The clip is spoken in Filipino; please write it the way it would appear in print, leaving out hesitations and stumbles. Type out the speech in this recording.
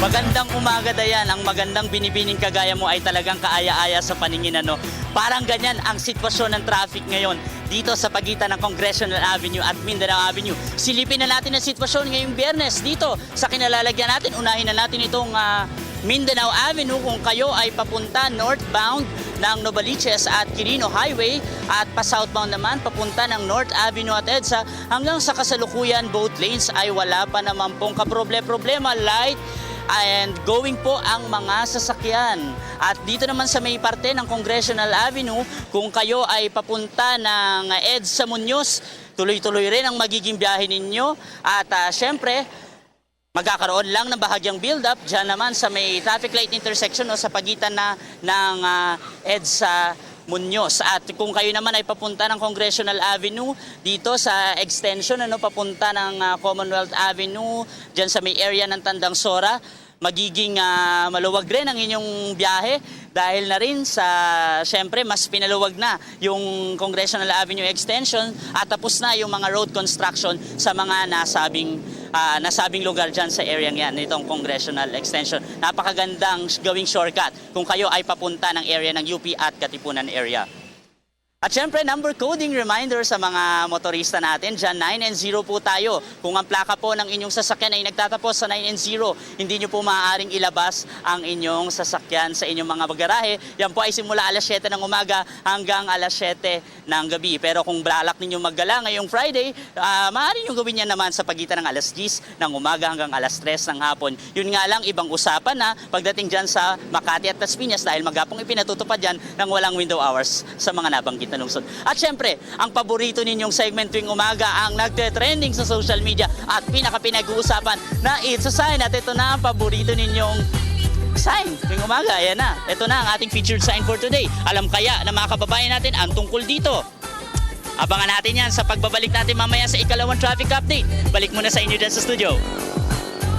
Magandang umaga, Dayan. Ang magandang binibining kagaya mo ay talagang kaaya-aya sa paningin, ano. Parang ganyan ang sitwasyon ng traffic ngayon dito sa pagitan ng Congressional Avenue at Mindanao Avenue. Silipin na natin ang sitwasyon ngayong Biyernes dito sa kinalalagyan natin. Unahin na natin itong Mindanao Avenue kung kayo ay papunta northbound ng Novaliches at Quirino Highway at pa-southbound naman papunta ng North Avenue at EDSA. Hanggang sa kasalukuyan, both lanes ay wala pa naman pong kaproblema, light and going po ang mga sasakyan. At dito naman sa may parte ng Congressional Avenue, kung kayo ay papunta ng EDSA Muñoz, tuloy-tuloy rin ang magiging biyahe ninyo. At syempre, magkakaroon lang ng bahagyang build-up dyan naman sa may traffic light intersection sa pagitan ng EDSA Muñoz. At kung kayo naman ay papunta ng Congressional Avenue dito sa extension papunta ng Commonwealth Avenue dyan sa may area ng Tandang Sora, magiging maluwag rin ang inyong biyahe dahil na rin sa syempre mas pinaluwag na yung Congressional Avenue extension at tapos na yung mga road construction sa mga nasabing lugar dyan sa area yan, itong Congressional Extension. Napakagandang gawing shortcut kung kayo ay papunta ng area ng UP at Katipunan area. At syempre, number coding reminder sa mga motorista natin, dyan 9 and 0 po tayo. Kung ang plaka po ng inyong sasakyan ay nagtatapos sa 9 and 0, hindi nyo po maaaring ilabas ang inyong sasakyan sa inyong mga garahe. Yan po ay simula alas 7 ng umaga hanggang alas 7 ng gabi. Pero kung balak ninyo maggala ngayong Friday, maaari nyo gawin yan naman sa pagitan ng alas 10 ng umaga hanggang alas 3 ng hapon. Yun nga lang, ibang usapan na pagdating dyan sa Makati at Las Piñas dahil maghapong ipinatutupad yan ng walang window hours sa mga nabanggit na lungsod. At syempre, ang paborito ninyong segment tuwing umaga ang nagte-trending sa social media at pinaka-pinag-uusapan na It's a Sign. At ito na ang paborito ninyong sign tuwing umaga. Ayan na. Ito na ang ating featured sign for today. Alam kaya na mga kababayan natin ang tungkol dito? Abangan natin yan sa pagbabalik natin mamaya sa ikalawang traffic update. Balik muna sa inyo dyan sa studio.